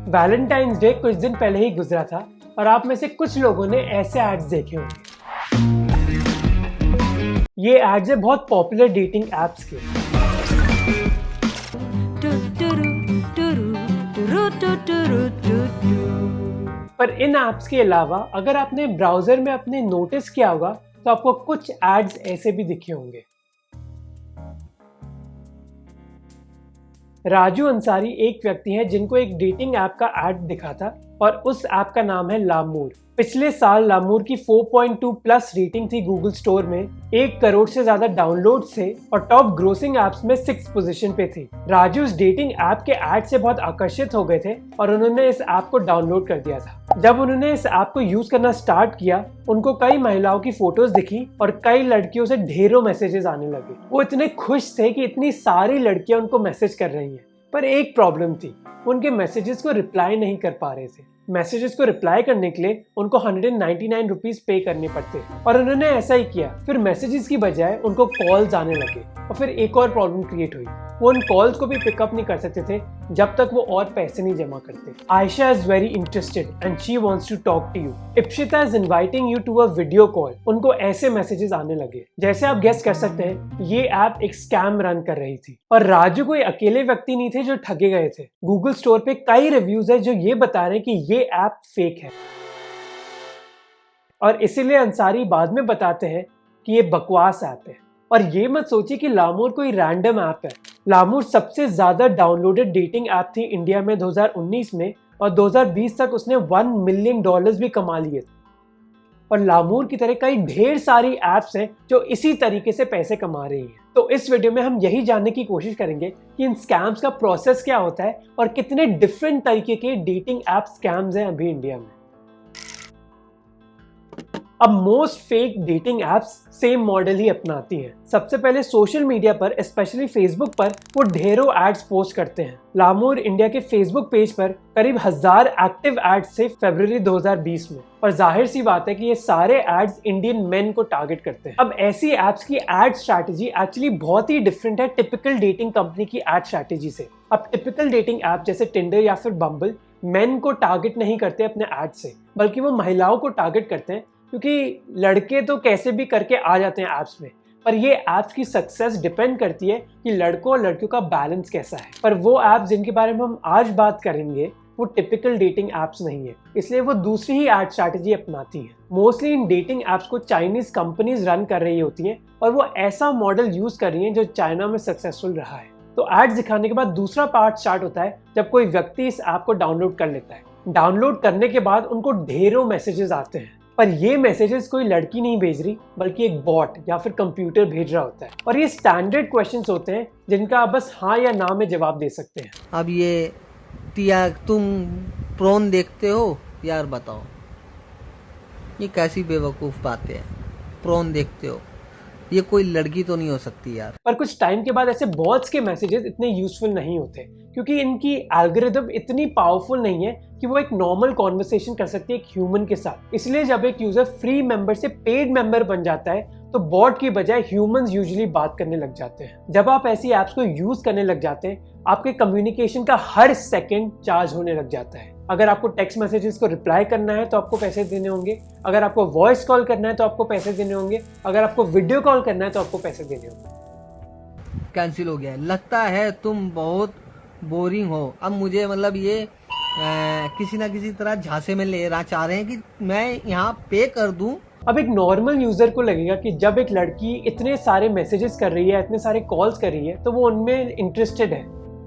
Valentine's day कुछ दिन पहले ही गुजरा था और आप में से कुछ लोगों ने ऐसे एड्स देखे होंगे। ये एड्स है बहुत पॉपुलर डेटिंग एप्स के। पर इन एप्स के अलावा अगर आपने ब्राउजर में अपने नोटिस किया होगा तो आपको कुछ एड्स ऐसे भी दिखे होंगे। राजू अंसारी एक व्यक्ति है जिनको एक डेटिंग ऐप का ऐड दिखा था और उस ऐप का नाम है लामूर। पिछले साल लामूर की 4.2 प्लस रेटिंग थी गूगल स्टोर में, 1 करोड़ से ज्यादा डाउनलोड थे और टॉप ग्रोसिंग एप्स में 6th पोजीशन पे थी। राजू इस डेटिंग ऐप के ऐड से बहुत आकर्षित हो गए थे और उन्होंने इस ऐप को डाउनलोड कर दिया था। जब उन्होंने इस ऐप को यूज करना स्टार्ट किया, उनको कई महिलाओं की फोटोज दिखी और कई लड़कियों से ढेरों मैसेजेस आने लगे। वो इतने खुश थे कि इतनी सारी लड़कियां उनको मैसेज कर रही हैं। पर एक प्रॉब्लम थी, उनके मैसेजेस को रिप्लाई नहीं कर पा रहे थे। मैसेजेस को रिप्लाई करने के लिए उनको 199 रुपीज पे करने पड़ते और उन्होंने ऐसा ही किया। फिर मैसेजेस की बजाय उनको कॉल्स आने लगे और फिर एक और प्रॉब्लम क्रिएट हुई। वो उन कॉल्स को भी पिकअप नहीं कर सकते थे जब तक वो और पैसे नहीं जमा करते। Ayesha is very interested and she wants to talk to you. Ipshita is inviting you to a video call. उनको ऐसे मैसेजेस आने लगे। जैसे आप गेस कर सकते हैं, ये ऐप एक स्कैम रन कर रही थी और राजू कोई अकेले व्यक्ति नहीं थे जो ठगे गए थे। गूगल स्टोर पे कई रिव्यूज है जो ये बता रहे हैं कि ये ऐप फेक है और इसीलिए अंसारी बाद में बताते हैं कि ये बकवास ऐप है। और ये मत सोचिए कि लामूर कोई रैंडम ऐप है। लामूर सबसे ज्यादा डाउनलोडेड डेटिंग ऐप थी इंडिया में 2019 में और 2020 तक उसने $1 मिलियन भी कमा लिए थे। और लामूर की तरह कई ढेर सारी एप्स हैं जो इसी तरीके से पैसे कमा रही हैं। तो इस वीडियो में हम यही जानने की कोशिश करेंगे कि इन स्कैम्स का प्रोसेस क्या होता है और कितने डिफरेंट तरीके के डेटिंग ऐप स्कैम्स हैं अभी इंडिया में। अब most fake dating apps same model ही अपनाती हैं। सबसे पहले सोशल मीडिया पर, स्पेशली फेसबुक पर, वो ढेरों एड्स पोस्ट करते हैं। लामूर इंडिया के फेसबुक पेज पर करीब 1000 एक्टिव एड्स थे फरवरी 2020 में और जाहिर सी बात है कि ये सारे एड्स इंडियन मेन को टारगेट करते हैं। अब ऐसी एप्स की एड स्ट्रैटेजी एक्चुअली बहुत ही डिफरेंट है टिपिकल डेटिंग कंपनी की एड स्ट्रैटेजी से। अब टिपिकल डेटिंग ऐप जैसे टिंडर या फिर बम्बल मेन को टारगेट नहीं करते अपने एड से, बल्कि वो महिलाओं को टारगेट करते हैं, क्योंकि लड़के तो कैसे भी करके आ जाते हैं ऐप्स में। पर ये ऐप्स की सक्सेस डिपेंड करती है कि लड़कों और लड़कियों का बैलेंस कैसा है। पर वो ऐप्स जिनके बारे में हम आज बात करेंगे वो टिपिकल डेटिंग ऐप्स नहीं है, इसलिए वो दूसरी ही एड स्ट्रैटेजी अपनाती हैं। मोस्टली इन डेटिंग ऐप्स को चाइनीज कंपनीज रन कर रही होती हैं और वो ऐसा मॉडल यूज कर रही हैं जो चाइना में सक्सेसफुल रहा है। तो एड्स दिखाने के बाद दूसरा पार्ट स्टार्ट होता है जब कोई व्यक्ति इस ऐप को डाउनलोड कर लेता है। डाउनलोड करने के बाद उनको ढेरों मैसेजेस आते हैं, पर ये मैसेजेस कोई लड़की नहीं भेज रही बल्कि एक बॉट या फिर कंप्यूटर भेज रहा होता है। और ये स्टैंडर्ड क्वेश्चंस होते हैं जिनका आप बस हाँ या ना में जवाब दे सकते हैं। अब ये टिया तुम प्रोन देखते हो यार, बताओ ये कैसी बेवकूफ़ बातें हैं। प्रोन देखते हो, ये कोई लड़की तो नहीं हो सकती यार। पर कुछ टाइम के बाद ऐसे बॉट्स के मैसेजेस इतने यूजफुल नहीं होते क्योंकि इनकी एल्गोरिथम इतनी पावरफुल नहीं है कि वो एक नॉर्मल कॉन्वर्सेशन कर सकती है एक ह्यूमन के साथ। इसलिए जब एक यूजर फ्री मेंबर से पेड मेंबर बन जाता है तो बॉट की बजाय ह्यूमंस यूजुअली बात करने लग जाते हैं। जब आप ऐसी ऐप्स को यूज करने लग जाते हैं, आपके कम्युनिकेशन का हर सेकंड चार्ज होने लग जाता है। अगर आपको टेक्स्ट मैसेजेस को रिप्लाई करना है तो आपको पैसे देने होंगे, अगर आपको वॉइस कॉल करना है तो आपको पैसे देने होंगे, अगर आपको वीडियो कॉल करना है तो आपको पैसे देने होंगे। कैंसिल हो गया। लगता है तुम बहुत बोरिंग हो। अब मुझे मतलब ये किसी ना किसी तरह झांसे में लेना चाह रहे हैं कि मैं यहाँ पे कर दूं। अब एक नॉर्मल यूजर को लगेगा कि जब एक लड़की इतने सारे मैसेजेस कर रही है, इतने सारे कॉल्स कर रही है, तो वो उनमें इंटरेस्टेड है।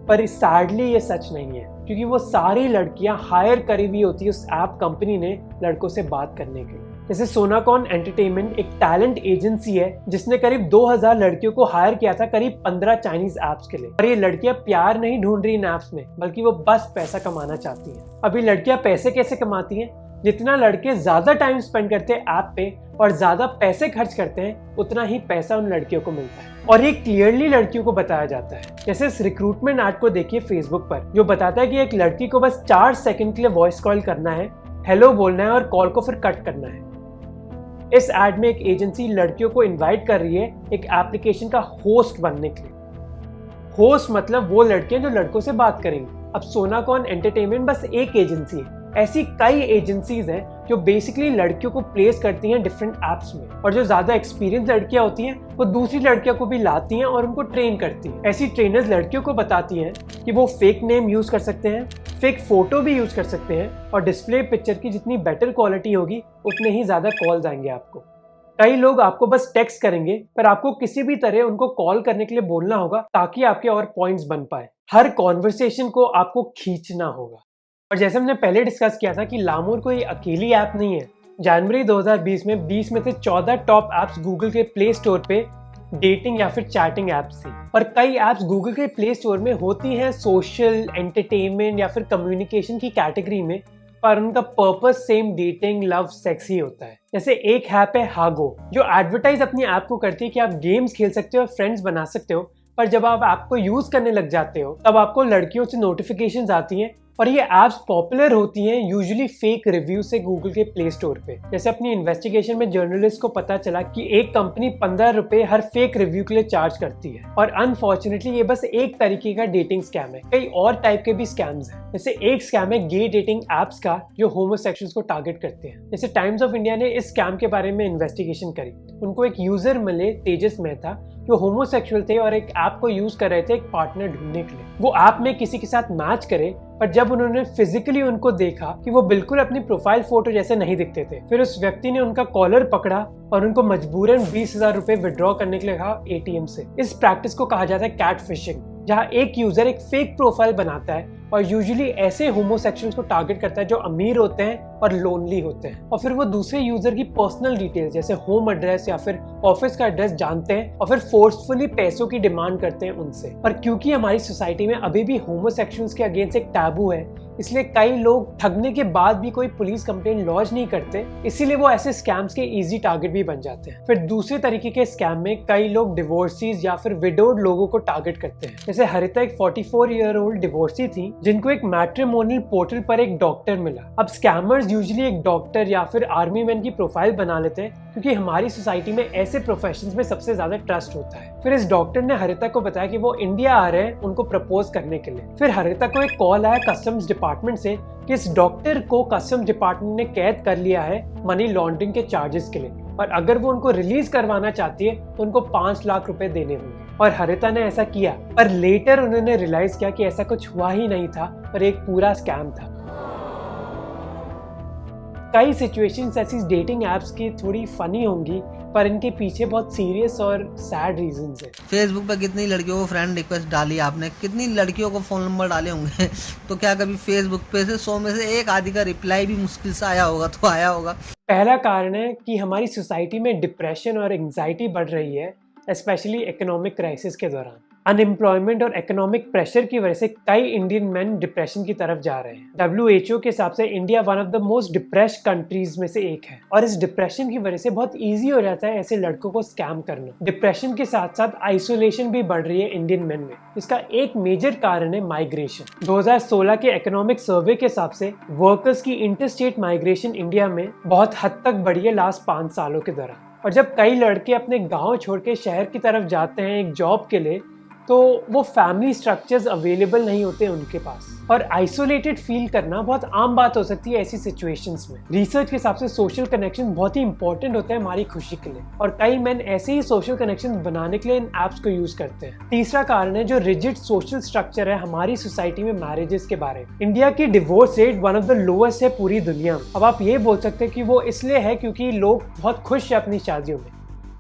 पर सैडली ये सच नहीं है, क्योंकि वो सारी लड़कियां हायर करी हुई होती है उस ऐप कंपनी ने लड़कों से बात करने के लिए। जैसे सोनाकॉन एंटरटेनमेंट एक टैलेंट एजेंसी है जिसने करीब 2000 लड़कियों को हायर किया था करीब 15 चाइनीज ऐप्स के लिए। और ये लड़कियां प्यार नहीं ढूंढ रही इन ऐप्स में, बल्कि वो बस पैसा कमाना चाहती हैं। अभी लड़कियां पैसे कैसे कमाती हैं? जितना लड़के ज्यादा टाइम स्पेंड करते हैं ऐप पे और ज्यादा पैसे खर्च करते हैं, उतना ही पैसा उन लड़कियों को मिलता है। और ये क्लियरली लड़कियों को बताया जाता है। जैसे इस रिक्रूटमेंट ऐड को देखिए फेसबुक पर, जो बताता है कि एक लड़की को बस 4 सेकंड के लिए वॉइस कॉल करना है, हेलो बोलना है और कॉल को फिर कट करना है। इस ऐड में एक एजेंसी लड़कियों को इनवाइट कर रही है एक एप्लीकेशन का होस्ट बनने के लिए। होस्ट मतलब वो लड़कियां जो लड़कों से बात करेंगी। अब सोनाकॉन एंटरटेनमेंट बस एक एजेंसी है, ऐसी कई एजेंसीज हैं जो बेसिकली लड़कियों को प्लेस करती हैं डिफरेंट ऐप्स में, और जो ज्यादा एक्सपीरियंस लड़कियां होती हैं वो दूसरी लड़कियों को भी लाती हैं और उनको ट्रेन करती हैं। ऐसी ट्रेनर्स लड़कियों को बताती हैं कि वो फेक नेम यूज कर सकते हैं, फेक फोटो भी यूज कर सकते हैं, और डिस्प्ले पिक्चर की जितनी बेटर क्वालिटी होगी उतने ही ज्यादा कॉल्स आएंगे आपको। कई लोग आपको बस टेक्स्ट करेंगे, पर आपको किसी भी तरह उनको कॉल करने के लिए बोलना होगा ताकि आपके और पॉइंट्स बन पाए। हर कॉन्वर्सेशन को आपको खींचना होगा। और जैसे हमने पहले डिस्कस किया था कि लामोर कोई अकेली ऐप नहीं है। जनवरी 2020 में 20 में से 14 टॉप ऐप्स गूगल के प्ले स्टोर पे डेटिंग या फिर चैटिंग ऐप्स थी, और कई ऐप्स गूगल के प्ले स्टोर में होती हैं सोशल, एंटरटेनमेंट या फिर कम्युनिकेशन की कैटेगरी में, पर उनका purpose same dating, love, sex ही होता है। जैसे एक ऐप है हागो, जो एडवर्टाइज अपनी ऐप को करती है कि आप गेम्स खेल सकते हो, फ्रेंड्स बना सकते हो, पर जब आप ऐप को यूज करने लग जाते हो तब आपको लड़कियों से नोटिफिकेशंस आती हैं, और ये ऐप्स पॉपुलर होती हैं यूजुअली फेक रिव्यू से गूगल के प्ले स्टोर पे। जैसे अपनी इन्वेस्टिगेशन में जर्नलिस्ट को पता चला कि एक कंपनी 15 रुपए हर फेक रिव्यू के लिए चार्ज करती है, और अनफॉर्चुनेटली ये बस एक तरीके का डेटिंग स्कैम है। कई और टाइप के भी स्कैम्स हैं। जैसे एक स्कैम है गे डेटिंग एप्स का, जो होमोसेक्सुअल्स को टारगेट करते हैं। जैसे टाइम्स ऑफ इंडिया ने इस स्कैम के बारे में इन्वेस्टिगेशन करी। उनको एक यूजर मिले, तेजस मेहता, जो होमोसेक्सुअल थे और एक ऐप को यूज कर रहे थे एक पार्टनर ढूंढने के लिए। वो ऐप में किसी के साथ मैच करे, पर जब उन्होंने फिजिकली उनको देखा कि वो बिल्कुल अपनी प्रोफाइल फोटो जैसे नहीं दिखते थे, फिर उस व्यक्ति ने उनका कॉलर पकड़ा और उनको मजबूरन 20,000 रुपए विड्रॉ करने के लिए कहा एटीएम से। इस प्रैक्टिस को कहा जाता है कैट फिशिंग, जहाँ एक यूजर एक फेक प्रोफाइल बनाता है और यूजुअली ऐसे होमोसेक्सुअल्स को टारगेट करता है जो अमीर होते हैं और लोनली होते हैं, और फिर वो दूसरे यूजर की पर्सनल डिटेल्स जैसे होम एड्रेस या फिर ऑफिस का एड्रेस जानते हैं और फिर फोर्सफुली पैसों की डिमांड करते हैं उनसे। पर क्योंकि हमारी सोसाइटी में अभी भी होमोसेक्सुअल्स के अगेंस्ट एक टैबू है, इसलिए कई लोग ठगने के बाद भी कोई पुलिस कंप्लेंट लॉन्च नहीं करते, इसीलिए वो ऐसे स्कैम्स के इजी टारगेट भी बन जाते हैं। फिर दूसरे तरीके के स्कैम में कई लोग डिवोर्सीज या फिर विडोड लोगों को टारगेट करते हैं। जैसे हरिता एक 44 ईयर ओल्ड डिवोर्सी थी जिनको एक मैट्रिमोनियल पोर्टल पर एक डॉक्टर मिला। अब स्कैमर्स यूजुअली एक डॉक्टर या फिर आर्मी मैन की प्रोफाइल बना लेते हैं, क्योंकि हमारी सोसाइटी में ऐसे प्रोफेशंस में सबसे ज्यादा ट्रस्ट होता है। फिर इस डॉक्टर ने हरिता को बताया कि वो इंडिया आ रहे हैं उनको प्रपोज करने के लिए। फिर हरिता को एक कॉल आया कस्टम्स डिपार्टमेंट से कि इस डॉक्टर को कस्टम्स डिपार्टमेंट ने कैद कर लिया है मनी लॉन्ड्रिंग के चार्जेस के लिए, और अगर वो उनको रिलीज करवाना चाहती है तो उनको 5 लाख रुपए देने होंगे। और हरिता ने ऐसा किया, पर लेटर उन्होंने रियलाइज किया कि ऐसा कुछ हुआ ही नहीं था, पर एक पूरा स्कैम था। कई सिचुएशंस ऐसी डेटिंग एप्स की थोड़ी फनी होंगी, पर इनके पीछे बहुत सीरियस और सैड रीजंस है। फेसबुक पे कितनी लड़कियों को फ्रेंड रिक्वेस्ट डाली आपने, कितनी लड़कियों को फोन नंबर डाले होंगे तो क्या कभी फेसबुक पे से 100 में से एक आदि का रिप्लाई भी मुश्किल से आया होगा तो आया होगा। पहला कारण है कि हमारी सोसाइटी में डिप्रेशन और एंजाइटी बढ़ रही है, स्पेशली इकोनॉमिक क्राइसिस के दौरान। अनएम्प्लॉयमेंट और इकोनॉमिक प्रेशर की वजह से कई इंडियन मैन डिप्रेशन की तरफ जा रहे हैं। WHO के हिसाब से India one of the most depressed countries में से एक है, और इस डिप्रेशन की वजह से बहुत इजी हो जाता है ऐसे लड़कों को स्कैम करना। डिप्रेशन के साथ साथ आइसोलेशन भी बढ़ रही है इंडियन मैन में। इसका एक मेजर कारण है माइग्रेशन। 2016 के इकोनॉमिक सर्वे के हिसाब से वर्कर्स की इंटरस्टेट माइग्रेशन इंडिया में बहुत हद तक बढ़ी है लास्ट 5 सालों के दौरान। और जब कई लड़के अपने गाँव छोड़ के शहर की तरफ जाते हैं एक जॉब के लिए, तो वो फैमिली स्ट्रक्चर्स अवेलेबल नहीं होते उनके पास, और आइसोलेटेड फील करना बहुत आम बात हो सकती है ऐसी सिचुएशंस में। रिसर्च के हिसाब से सोशल कनेक्शन बहुत ही इंपॉर्टेंट होते हैं हमारी खुशी के लिए, और कई मैन ऐसे ही सोशल कनेक्शन बनाने के लिए इन एप्स को यूज करते हैं। तीसरा कारण है जो रिजिड सोशल स्ट्रक्चर है हमारी सोसाइटी में मैरिजेस के बारे में। इंडिया की divorce rate one of the lowest है पूरी दुनिया में। अब आप ये बोल सकते हैं कि वो इसलिए है क्योंकि लोग बहुत खुश है अपनी शादियों में,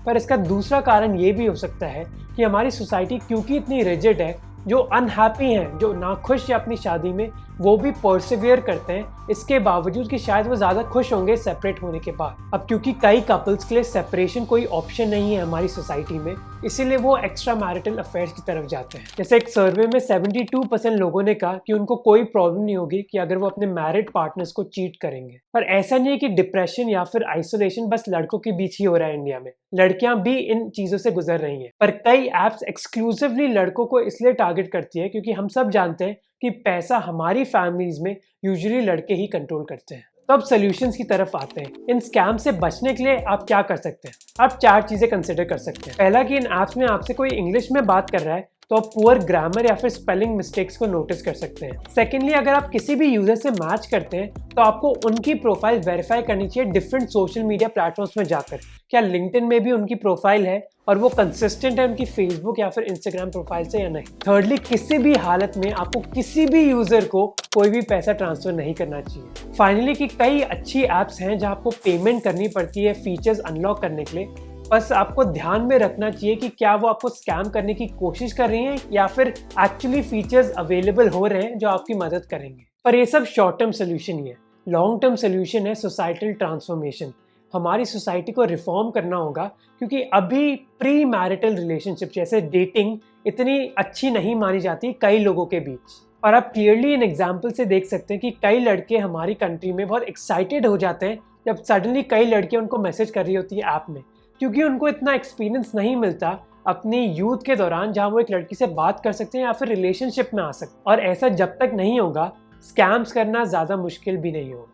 पर इसका दूसरा कारण ये भी हो सकता है कि हमारी सोसाइटी क्योंकि इतनी रिजिड है, जो अनहैप्पी हैं, जो नाखुश है अपनी शादी में, वो भी परसिवियर करते हैं, इसके बावजूद कि शायद वो ज़्यादा खुश होंगे सेपरेट होने के बाद। अब क्योंकि कई कपल्स के लिए सेपरेशन कोई ऑप्शन नहीं है हमारी सोसाइटी में, इसीलिए वो एक्स्ट्रा मैरिटल अफेयर्स की तरफ जाते हैं। जैसे एक सर्वे में 72% लोगों ने कहा कि उनको कोई प्रॉब्लम नहीं होगी कि अगर वो अपने मैरिड पार्टनर्स को चीट करेंगे। पर ऐसा नहीं है कि डिप्रेशन या फिर आइसोलेशन बस लड़कों के बीच ही हो रहा है इंडिया में, लड़कियां भी इन चीज़ों से गुजर रही हैं। पर कई एप्स एक्सक्लूसिवली लड़कों को इसलिए टारगेट करती है क्योंकि हम सब जानते हैं कि पैसा हमारी फैमिलीज में यूजुअली लड़के ही कंट्रोल करते हैं। तो अब सॉल्यूशंस की तरफ आते हैं। इन स्कैम से बचने के लिए आप क्या कर सकते हैं? आप 4 चीजें कंसिडर कर सकते हैं। पहला कि इन ऐप्स में आपसे कोई इंग्लिश में बात कर रहा है तो आप पुअर ग्रामर या फिर स्पेलिंग मिस्टेक्स को नोटिस कर सकते हैं। सेकेंडली, अगर आप किसी भी यूजर से मैच करते हैं तो आपको उनकी प्रोफाइल वेरीफाई करनी चाहिए डिफरेंट सोशल मीडिया प्लेटफॉर्म्स में जाकर। क्या लिंक्डइन में भी उनकी प्रोफाइल है और वो कंसिस्टेंट है उनकी फेसबुक या फिर इंस्टाग्राम प्रोफाइल से या नहीं। थर्डली, किसी भी हालत में आपको किसी भी यूजर को कोई भी पैसा ट्रांसफर नहीं करना चाहिए। फाइनली, कि कई अच्छी एप्स हैं जहां आपको पेमेंट करनी पड़ती है फीचर्स अनलॉक करने के लिए, बस आपको ध्यान में रखना चाहिए कि क्या वो आपको स्कैम करने की कोशिश कर रही हैं या फिर एक्चुअली फीचर्स अवेलेबल हो रहे हैं जो आपकी मदद करेंगे। पर ये सब शॉर्ट टर्म सोल्यूशन ही है। लॉन्ग टर्म सोल्यूशन है सोसाइटल ट्रांसफॉर्मेशन। हमारी सोसाइटी को रिफॉर्म करना होगा क्योंकि अभी प्री मैरिटल रिलेशनशिप जैसे डेटिंग इतनी अच्छी नहीं मानी जाती कई लोगों के बीच। और आप क्लियरली इन एग्जाम्पल से देख सकते हैं कि कई लड़के हमारी कंट्री में बहुत एक्साइटेड हो जाते हैं जब सडनली कई लड़कियां उनको मैसेज कर रही होती है ऐप में, क्योंकि उनको इतना एक्सपीरियंस नहीं मिलता अपनी यूथ के दौरान जहां वो एक लड़की से बात कर सकते हैं या फिर रिलेशनशिप में आ सकते हैं। और ऐसा जब तक नहीं होगा, स्कैम्स करना ज़्यादा मुश्किल भी नहीं होगा।